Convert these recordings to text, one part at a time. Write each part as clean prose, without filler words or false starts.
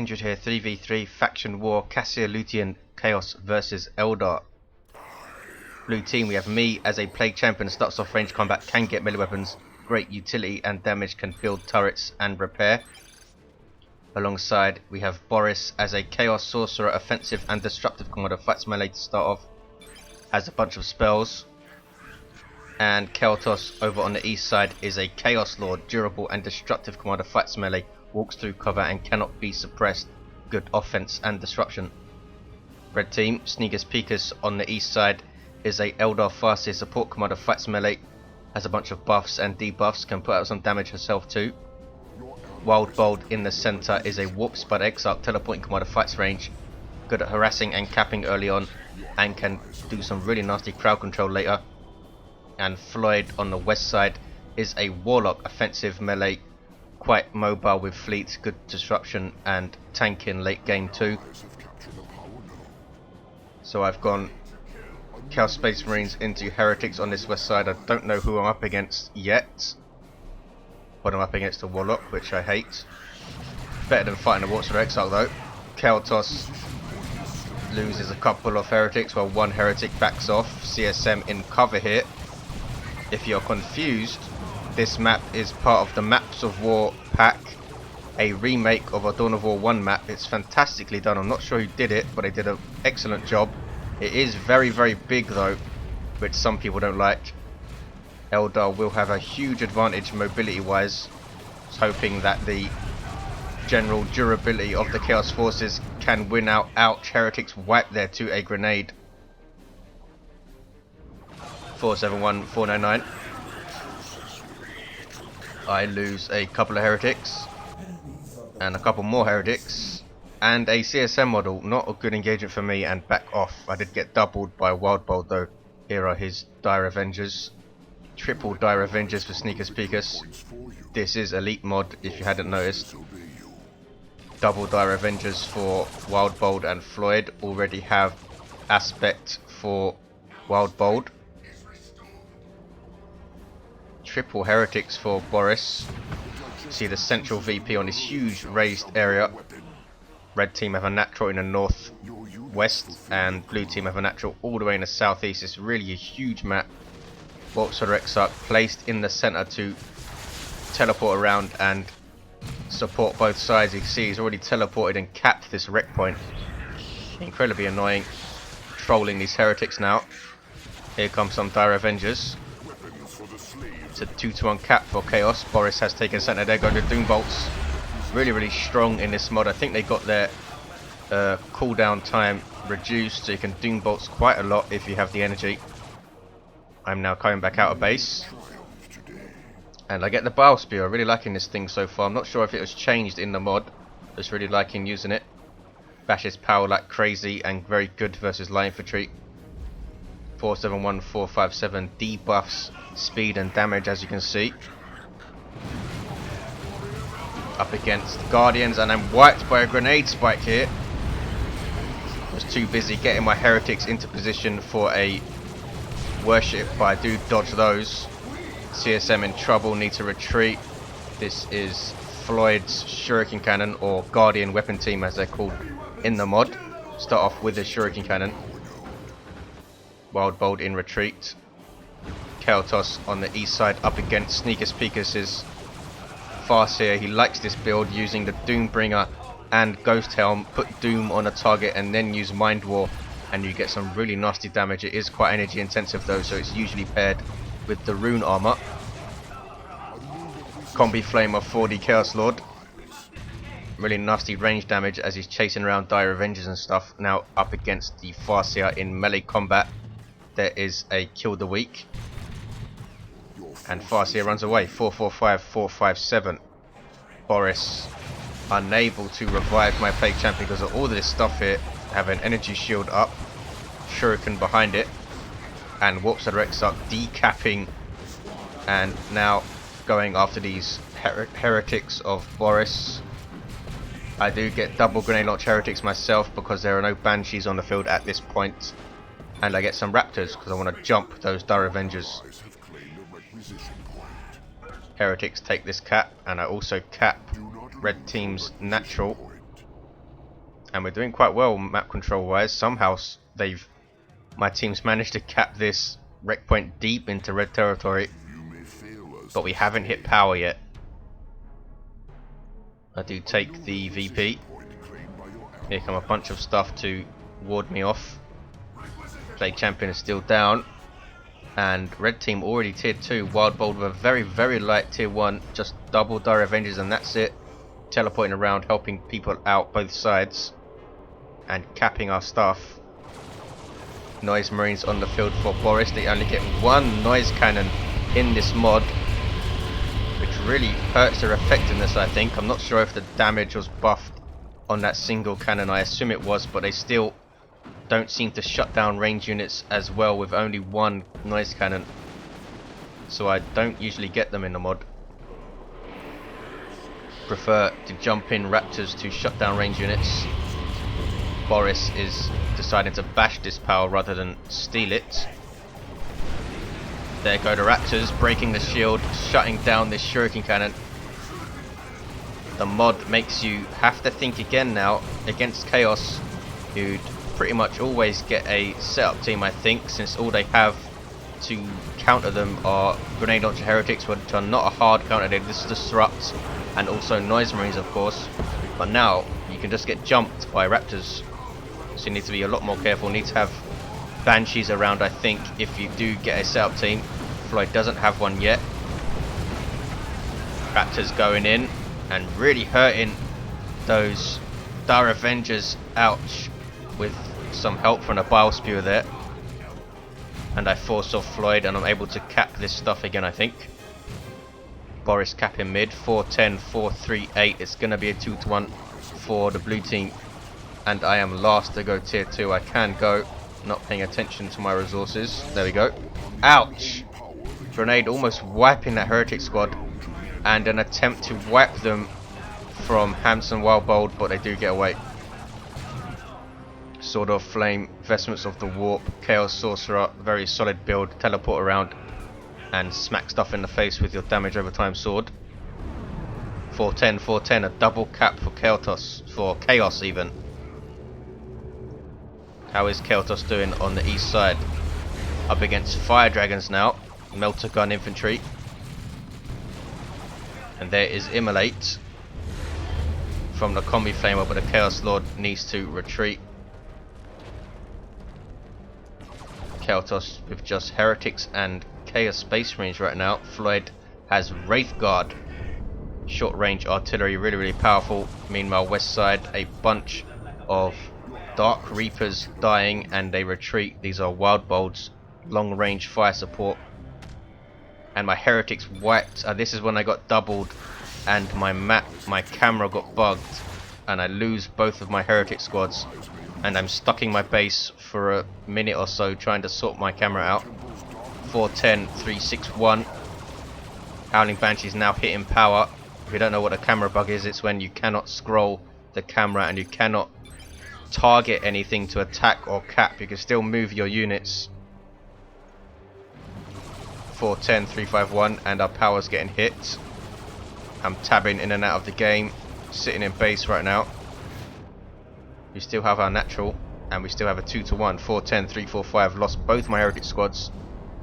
Indrid here, 3v3 faction war, Kasyr Lutien Chaos versus Eldar. Blue team, we have me as a plague champion, starts off range combat, can get melee weapons, great utility and damage, can build turrets and repair. Alongside we have Boris as a chaos sorcerer, offensive and destructive commander, fights melee to start off, has a bunch of spells. And Caeltos over on the east side is a chaos lord, durable and destructive commander, fights melee, walks through cover and cannot be suppressed, good offense and disruption. Red team, Sneakus Peekus on the east side is a Eldar Farseer support commander, fights melee, has a bunch of buffs and debuffs, can put out some damage herself too. Wildbold in the centre is a warp spud Exarch teleporting commander, fights range, good at harassing and capping early on and can do some really nasty crowd control later. And Floid on the west side is a Warlock, offensive melee, quite mobile with fleets, good disruption and tanking late game too. So I've gone Chaos Space Marines into Heretics on this west side. I don't know who I'm up against yet, but I'm up against a Warlock, which I hate. Better than fighting a Sorcerer Exarch though. Caeltos loses a couple of Heretics while one Heretic backs off. CSM in cover here. If you're confused, this map is part of the Maps of War pack, a remake of a Dawn of War 1 map. It's fantastically done. I'm not sure who did it, but they did an excellent job. It is very, very big though, which some people don't like. Eldar will have a huge advantage mobility wise. I was hoping that the general durability of the Chaos Forces can win out. Ouch, Heretics wipe there to a grenade. 471, 499. I lose a couple of Heretics and a couple more Heretics and a CSM model. Not a good engagement for me, and back off. I did get doubled by Wildbold though. Here are his Dire Avengers. Triple Dire Avengers for Sneakus Peekus. This is elite mod if you hadn't noticed. Double Dire Avengers for Wildbold and Floid. Already have aspect for Wildbold. Triple Heretics for Boris. See the central VP on this huge raised area. Red team have a natural in the northwest and blue team have a natural all the way in the southeast. It's really a huge map. Sorcerer Exarch placed in the centre to teleport around and support both sides. You can see he's already teleported and capped this wreck point. Incredibly annoying. Trolling these Heretics now. Here comes some Dire Avengers. It's a 2-to-1 cap for Chaos. Boris has taken centre. There go the Doom Bolts. Really, really strong in this mod. I think they got their cooldown time reduced, so you can Doom Bolts quite a lot if you have the energy. I'm now coming back out of base. And I get the Bile Spear. I'm really liking this thing so far. I'm not sure if it was changed in the mod. Just really liking using it. Bashes power like crazy and very good versus light infantry. 471, 457 debuffs speed and damage, as you can see. Up against Guardians, and I'm wiped by a grenade spike here. I was too busy getting my Heretics into position for a worship, but I do dodge those. CSM in trouble, need to retreat. This is Floyd's Shuriken Cannon, or Guardian Weapon Team as they're called in the mod. Start off with the Shuriken Cannon. Wildbold in retreat. Caeltos on the east side up against Sneakus Peekus' Farseer. He likes this build, using the Doombringer and Ghost Helm. Put Doom on a target and then use Mind War, and you get some really nasty damage. It is quite energy intensive though, so it's usually paired with the Rune Armor. Combi Flame of 4D Chaos Lord. Really nasty range damage as he's chasing around Dire Avengers and stuff. Now up against the Farseer in melee combat. There is a Kill the Weak. And Farseer runs away. 445, 457. Boris unable to revive my plague champion because of all of this stuff here. Have an energy shield up. Shuriken behind it. And Sorcerer Exarch decapping. And now going after these Heretics of Boris. I do get double grenade launch Heretics myself because there are no Banshees on the field at this point. And I get some Raptors because I want to jump those Dire Avengers. Heretics take this cap, and I also cap red team's natural. And we're doing quite well map control wise. Somehow my team's managed to cap this wreck point deep into red territory, but we haven't hit power yet. I do take the VP. Here come a bunch of stuff to ward me off. Plague Champion is still down, and red team already tier 2. Wildbold with a very, very light tier 1, just double Dire Avengers and that's it. Teleporting around, helping people out both sides, and capping our stuff. Noise Marines on the field for Boris. They only get one noise cannon in this mod, which really hurts their effectiveness, I think. I'm not sure if the damage was buffed on that single cannon. I assume it was, but they still don't seem to shut down range units as well with only one noise cannon. So I don't usually get them in the mod. Prefer to jump in Raptors to shut down range units. Boris is deciding to bash this power rather than steal it. There go the Raptors, breaking the shield, shutting down this shuriken cannon. The mod makes you have to think again now against Chaos, who'd pretty much always get a setup team, I think, since all they have to counter them are grenade launcher heretics, which are not a hard counter. They just disrupt, and also noise marines, of course. But now you can just get jumped by Raptors. So you need to be a lot more careful. Need to have Banshees around, I think, if you do get a setup team. Floid doesn't have one yet. Raptors going in and really hurting those Dire Avengers. Ouch. With some help from a Bile Spewer there. And I force off Floid and I'm able to cap this stuff again, I think. Boris capping mid. 4-10, 4-3-8. It's going to be a 2-1 for the blue team. And I am last to go tier 2. I can go, not paying attention to my resources. There we go. Ouch! Grenade almost wiping that heretic squad, and an attempt to wipe them from Hamson Wildbold, but they do get away. Sword of Flame, Vestments of the Warp, Chaos Sorcerer, very solid build. Teleport around and smack stuff in the face with your damage over time sword. 4-10, 4-10, a double cap for Caeltos, for Chaos even. How is Caeltos doing on the east side? Up against Fire Dragons now. Melter Gun Infantry. And there is Immolate from the Combi Flamer, but the Chaos Lord needs to retreat. Caeltos with just Heretics and Chaos Space Marines right now. Floid has Wraith Guard. Short range artillery, really, really powerful. Meanwhile, west side, a bunch of Dark Reapers dying and they retreat. These are Wildbolds, long range fire support. And my Heretics wiped. This is when I got doubled and my camera got bugged and I lose both of my Heretic squads. And I'm stuck in my base for a minute or so trying to sort my camera out. 4-10, 3-6-1. Howling Banshee's now hitting power. If you don't know what a camera bug is, it's when you cannot scroll the camera and you cannot target anything to attack or cap. You can still move your units. 4-10, 3-5-1, and our power's getting hit. I'm tabbing in and out of the game, sitting in base right now. We still have our natural, and we still have a 2-1. 4-10, 3-4-5. Lost both my Heretic squads,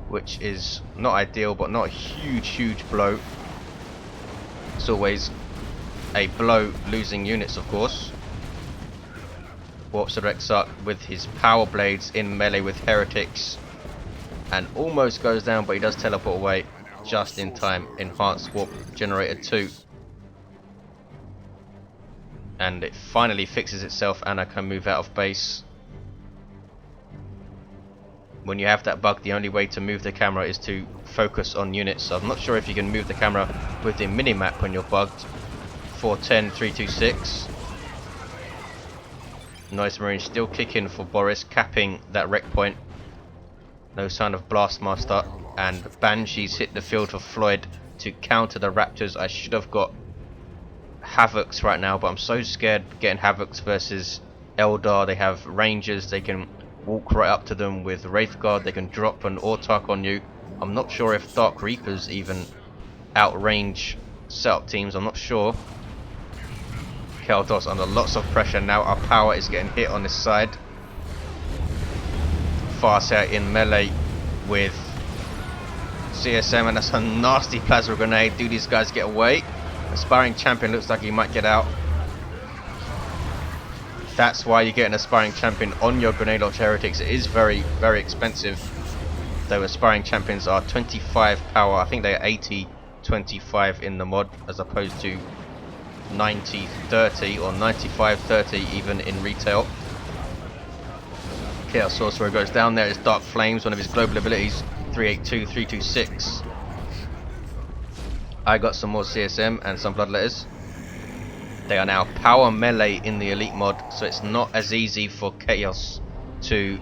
which is not ideal, but not a huge blow. It's always a blow losing units, of course. Warps the Exarch with his power blades in melee with Heretics, and almost goes down, but he does teleport away just in time. Enhanced Warp Generator 2. And it finally fixes itself and I can move out of base. When you have that bug, the only way to move the camera is to focus on units. So I'm not sure if you can move the camera with the minimap when you're bugged. 4-10, 3-2-6. Noise Marine still kicking for Boris, capping that wreck point. No sign of Blastmaster, and Banshees hit the field for Floid to counter the Raptors. I should have got Havocs right now, but I'm so scared getting Havocs versus Eldar. They have Rangers, they can walk right up to them with Wraithguard, they can drop an Autarch on you. I'm not sure if Dark Reapers even outrange setup teams, I'm not sure. Caeltos under lots of pressure now. Our power is getting hit on this side. Farseer in melee with CSM, and that's a nasty plasma grenade. Do these guys get away? Aspiring champion looks like he might get out. That's why you get an aspiring champion on your grenade launch heretics. It is very, very expensive. Though aspiring champions are 25 power. I think they are 80-25 in the mod, as opposed to 90-30 or 95-30 even in retail. Chaos Sorcerer goes down there. It's Dark Flames, one of his global abilities. 382, 326. I got some more CSM and some bloodletters. They are now power melee in the elite mod, so it's not as easy for Chaos to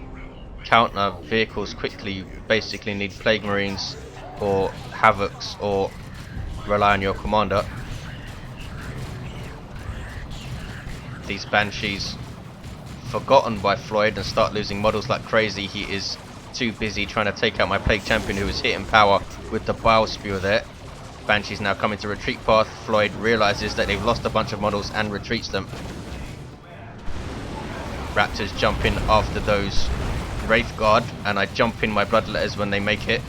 counter vehicles quickly. You basically need Plague Marines or Havocs or rely on your commander. These Banshees forgotten by Floid and start losing models like crazy. He is too busy trying to take out my Plague Champion, who is hitting power with the Bile Spewer there. Banshees now coming to retreat path. Floid realizes that they've lost a bunch of models and retreats them. Raptors jump in after those Wraith Guard, and I jump in my Bloodletters when they make it.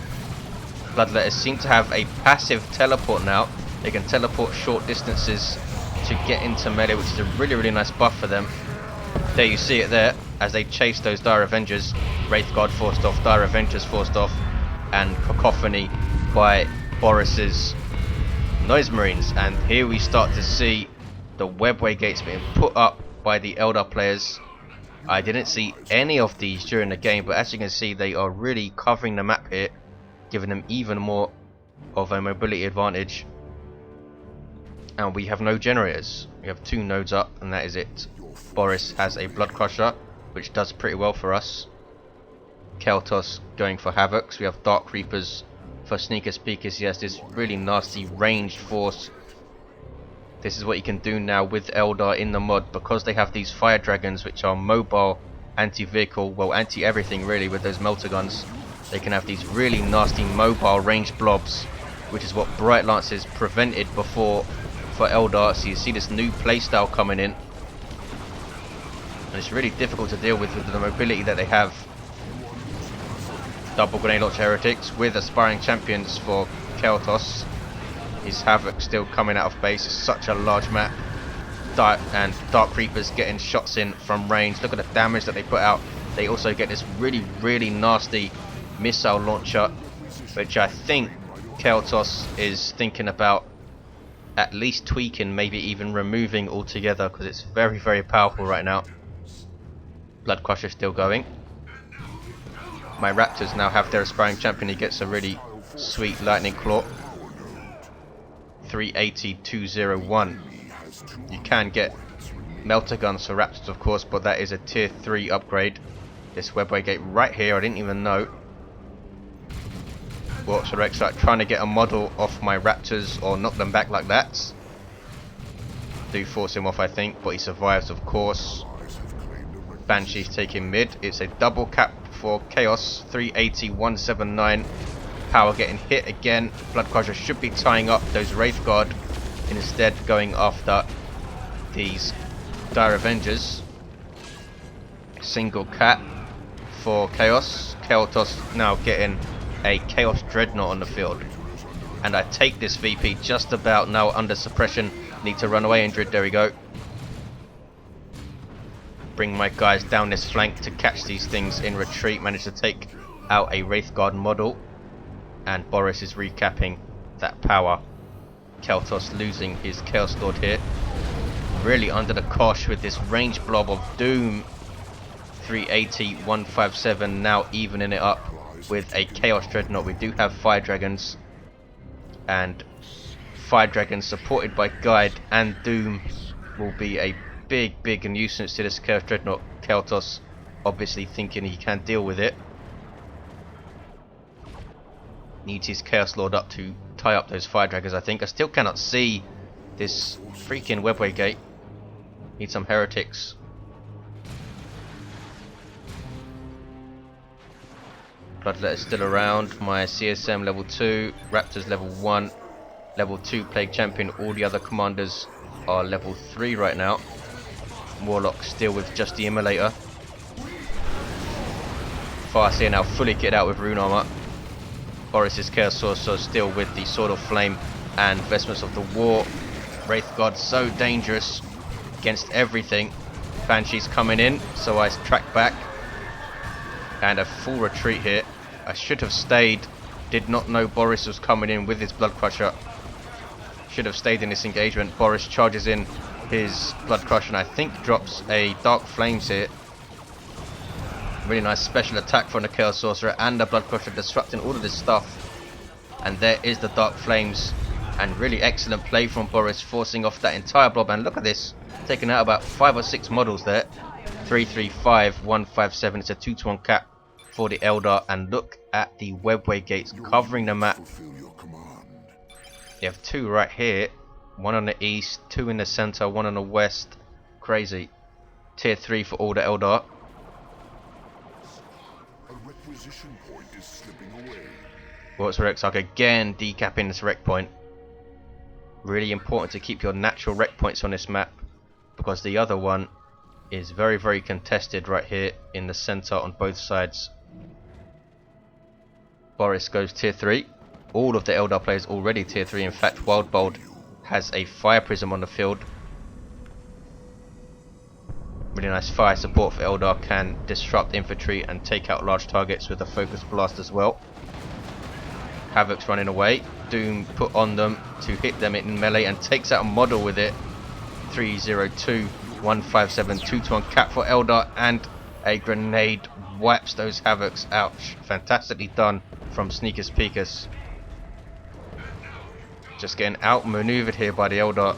Bloodletters seem to have a passive teleport now. They can teleport short distances to get into melee, which is a really, really nice buff for them. There you see it there, as they chase those Dire Avengers. Wraith Guard forced off, Dire Avengers forced off, and Cacophony by Boris's Noise Marines. And here we start to see the webway gates being put up by the Eldar players. I didn't see any of these during the game, but as you can see, they are really covering the map here, giving them even more of a mobility advantage. And we have no generators. We have 2 nodes up, and that is it. Boris has a Blood Crusher, which does pretty well for us. Caeltos going for Havocs. We have Dark Reapers for Sneakus, Peekus. He has this really nasty ranged force. This is what you can do now with Eldar in the mod, because they have these Fire Dragons, which are mobile, anti-vehicle, well, anti-everything really with those melter guns. They can have these really nasty mobile ranged blobs, which is what Bright Lances prevented before for Eldar. So you see this new playstyle coming in, and it's really difficult to deal with the mobility that they have. Double grenade launch heretics with aspiring champions for Caeltos. His Havoc still coming out of base. It's such a large map. And Dark Reapers getting shots in from range. Look at the damage that they put out. They also get this really, really nasty missile launcher, which I think Caeltos is thinking about at least tweaking, maybe even removing altogether, because it's very, very powerful right now. Blood Crusher still going. My Raptors now have their aspiring champion. He gets a really sweet lightning claw. 380-201. You can get melter guns for Raptors, of course, but that is a tier 3 upgrade. This webway gate right here, I didn't even know. Sorcerer Exarch trying to get a model off my Raptors or knock them back like that. Do force him off, I think, but he survives, of course. Banshees taking mid. It's a double cap for Chaos. 380-179. Power getting hit again. Blood Crusher should be tying up those Wraith Guard, instead going after these Dire Avengers. Single cap for Chaos. Caeltos now getting a Chaos Dreadnought on the field. And I take this VP just about now under suppression. Need to run away, Indrid. There we go. Bring my guys down this flank to catch these things in retreat. Managed to take out a Wraith Guard model. And Boris is recapping that power. Caeltos losing his Chaos Lord here. Really under the cosh with this range blob of doom. 380-157, now evening it up with a Chaos Dreadnought. We do have Fire Dragons, and Fire Dragons supported by Guide and Doom will be a big nuisance to this Chaos Dreadnought. Caeltos obviously thinking he can deal with it. Needs his Chaos Lord up to tie up those Fire Dragons, I think. I still cannot see this freaking webway gate. Need some heretics. Bloodletter's still around. My CSM level 2, Raptors level 1, level 2 Plague Champion. All the other commanders are level 3 right now. Warlock still with just the immolator. Farseer now fully kitted out with rune armor. Boris's Chaos Sorcerer still with the Sword of Flame and Vestments of the War. Wraith Guard so dangerous against everything. Banshee's coming in, so I track back. And a full retreat here. I should have stayed. Did not know Boris was coming in with his Blood Crusher. Should have stayed in this engagement. Boris charges in his Blood Crusher and I think drops a Dark Flames here. Really nice special attack from the Chaos Sorcerer and the Blood Crusher disrupting all of this stuff. And there is the Dark Flames. And really excellent play from Boris, forcing off that entire blob. And look at this, taking out about 5 or 6 models there. 335, 157. It's a 2-to-1 cap for the Eldar. And look at the webway gates covering the map. You have 2 right here, 1 on the east, 2 in the center, 1 on the west. Crazy. Tier 3 for all the Eldar. What's Rexarch again decapping this wreck point. Really important to keep your natural wreck points on this map, because the other one is very, very contested right here in the center on both sides. Boris goes tier 3. All of the Eldar players already tier 3. In fact, Wildbold has a fire prism on the field. Really nice fire support for Eldar, can disrupt infantry and take out large targets with a focus blast as well. Havoc's running away. Doom put on them to hit them in melee and takes out a model with it. 302, 157, 2-to-1 cap for Eldar, and a grenade wipes those Havocs. Ouch. Fantastically done from Sneakus Peekus. Just getting outmaneuvered here by the Eldar.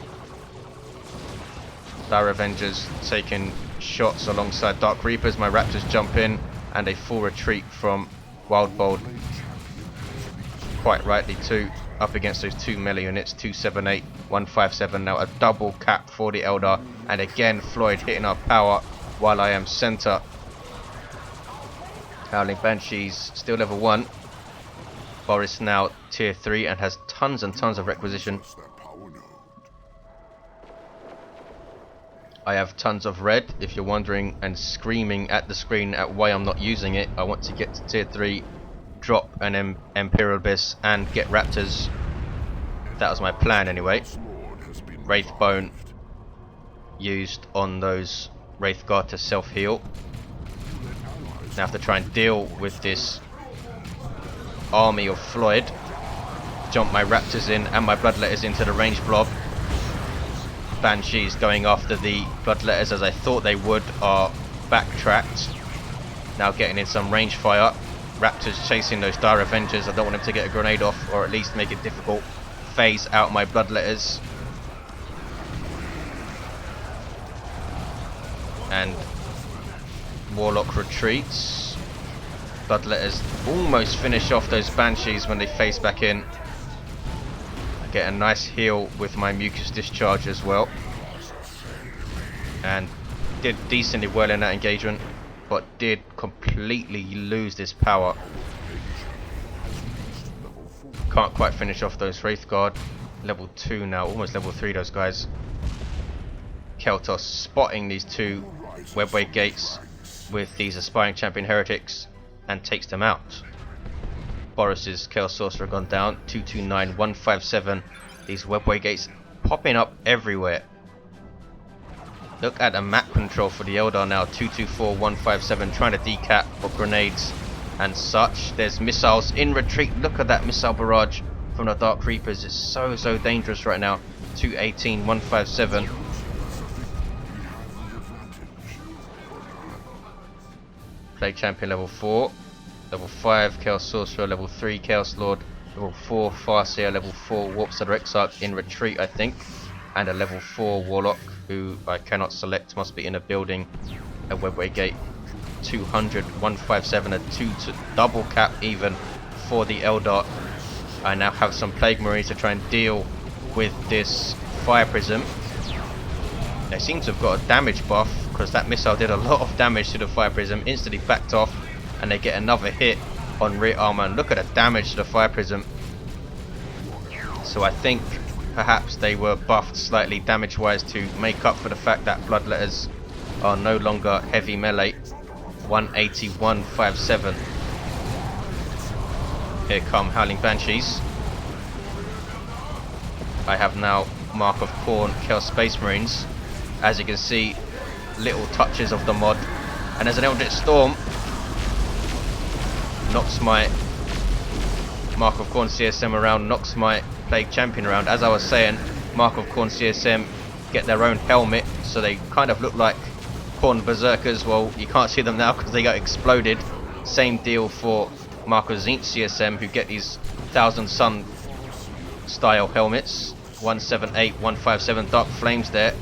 Dire Avengers taking shots alongside Dark Reapers. My Raptors jump in, and a full retreat from Wildbold. Quite rightly too, up against those 2 melee units. 278, 157. Now a double cap for the Eldar, and again Floid hitting our power while I am center. Howling Banshees still level 1. Boris now tier 3 and has tons and tons of requisition. I have tons of red, if you're wondering and screaming at the screen at why I'm not using it. I want to get to tier 3, drop an Imperial Abyss and get Raptors. That was my plan anyway. Wraithbone used on those Wraith Guard to self-heal. Now I have to try and deal with this army of Floid. Jump my Raptors in and my Bloodletters into the ranged blob. Banshees going after the Bloodletters as I thought they would are backtracked. Now getting in some range fire. Raptors chasing those Dire Avengers. I don't want them to get a grenade off, or at least make it difficult. Phase out my Bloodletters. And Warlock retreats. Bloodletters almost finish off those Banshees when they face back in. I get a nice heal with my Mucus Discharge as well. And did decently well in that engagement, but did completely lose this power. Can't quite finish off those Wraith Guard. Level 2 now, almost level 3 those guys. Caeltos spotting these 2 webway gates with these aspiring champion heretics and takes them out. Boris's Chaos Sorcerer gone down. 229, 157. These webway gates popping up everywhere. Look at the map control for the Eldar now. 224, 157 trying to decap for grenades and such. There's missiles in retreat. Look at that missile barrage from the Dark Reapers. It's so dangerous right now. 218, 157. Play champion level 4. Level 5 Chaos Sorcerer. Level 3 Chaos Lord. Level 4 Farseer. Level 4 Warpster Exarch in retreat I think. And a level 4 Warlock who I cannot select, must be in a building. A webway gate. 200, 157, a 2 to double cap even for the Eldar. I now have some Plague Marines to try and deal with this Fire Prism. They seem to have got a damage buff because that missile did a lot of damage to the Fire Prism, instantly backed off, and they get another hit on rear armor. And look at the damage to the Fire Prism. So I think perhaps they were buffed slightly damage wise to make up for the fact that bloodletters are no longer heavy melee. 181.57. Here come Howling Banshees. I have now Mark of Khorne, Chaos Space Marines. As you can see, little touches of the mod. And there's an Eldritch Storm. Knocks my Mark of Khorne CSM around, knocks my Plague Champion around. As I was saying, Mark of Khorne CSM get their own helmet, so they kind of look like Khorne Berserkers. Well, you can't see them now because they got exploded. Same deal for Mark of Tzeentch CSM, who get these Thousand Sun style helmets. 178, 157 Dark Flames there.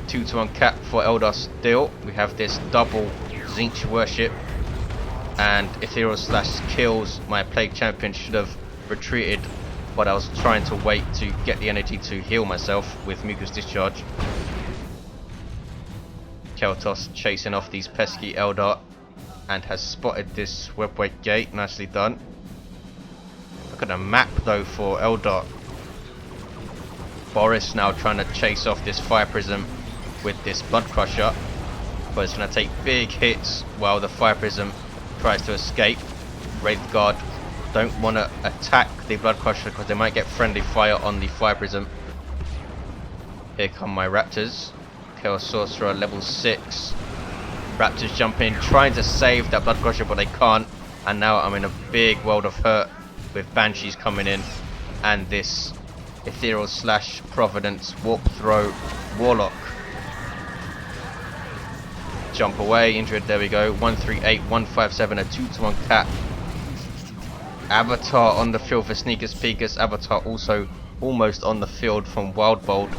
2-to-1 cap for Eldar still. We have this double Tzeentch worship, and Ethereal Slash kills my Plague Champion. Should have retreated, but I was trying to wait to get the energy to heal myself with Mucus Discharge. Caeltos chasing off these pesky Eldar and has spotted this webway gate. Nicely done. Look at the map though for Eldar. Boris now trying to chase off this Fire Prism with this Blood Crusher, but it's going to take big hits while the Fire Prism tries to escape. Wraith Guard don't want to attack the Blood Crusher because they might get friendly fire on the Fire Prism. Here come my Raptors. Chaos Sorcerer level 6. Raptors jump in, trying to save that Blood Crusher, but they can't. And now I'm in a big world of hurt with Banshees coming in and this Ethereal Slash Providence Warp Throw Warlock. Jump away, Indrid, there we go. 138, 157, a 2-to-1 cap. Avatar on the field for Sneakus, Peekus. Avatar also almost on the field from Wildbold.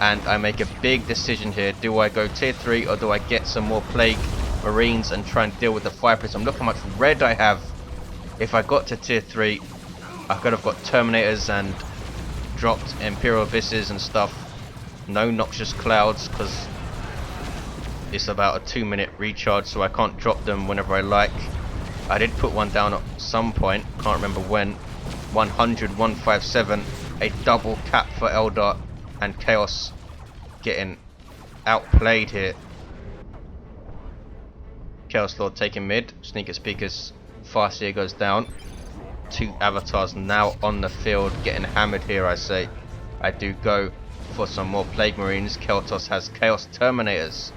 And I make a big decision here. Do I go tier 3 or do I get some more Plague Marines and try and deal with the Fire Prism? Look how much red I have. If I got to tier 3, I could have got Terminators and dropped Imperial Abysses and stuff. No Noxious Clouds because it's about a 2-minute recharge, so I can't drop them whenever I like. I did put one down at some point, can't remember when. 100, 157, a double cap for Eldar, and Chaos getting outplayed here. Chaos Lord taking mid, Sneakus, Peekus, Farseer goes down. 2 avatars now on the field, getting hammered here, I say. I do go for some more Plague Marines. Caeltos has Chaos Terminators.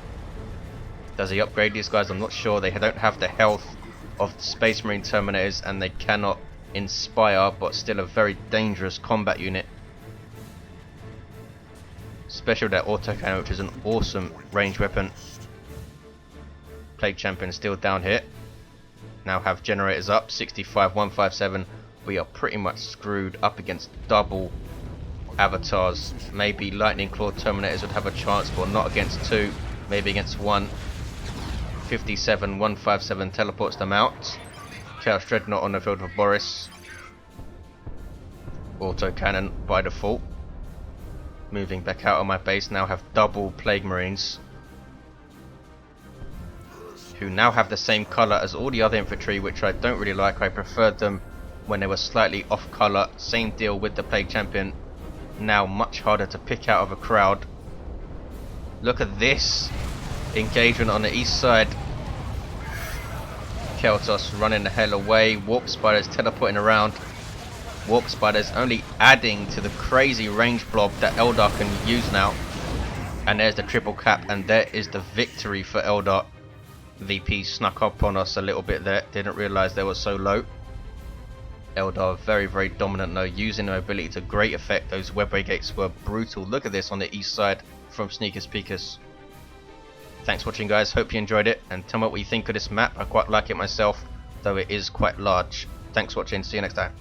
Does he upgrade these guys? I'm not sure. They don't have the health of the Space Marine Terminators and they cannot inspire, but still a very dangerous combat unit. Especially with that autocannon, which is an awesome range weapon. Plague Champion still down here. Now have generators up, 65, 157. We are pretty much screwed up against double avatars. Maybe Lightning Claw Terminators would have a chance, but not against 2. Maybe against 1. 57, 157 teleports them out. Chaos Dreadnought on the field for Boris. Autocannon by default. Moving back out of my base, now have double Plague Marines, who now have the same colour as all the other infantry, which I don't really like. I preferred them when they were slightly off colour. Same deal with the Plague Champion, now much harder to pick out of a crowd. Look at this engagement on the east side. Caeltos running the hell away. Warp Spiders teleporting around. Warp Spiders only adding to the crazy range blob that Eldar can use now. And there's the triple cap, and there is the victory for Eldar. VP snuck up on us a little bit there, didn't realise they were so low. Eldar very, very dominant though, using their ability to great effect. Those webway gates were brutal. Look at this on the east side from Sneakus, Peekus. Thanks for watching, guys, hope you enjoyed it, and tell me what you think of this map. I quite like it myself, though it is quite large. Thanks for watching, see you next time.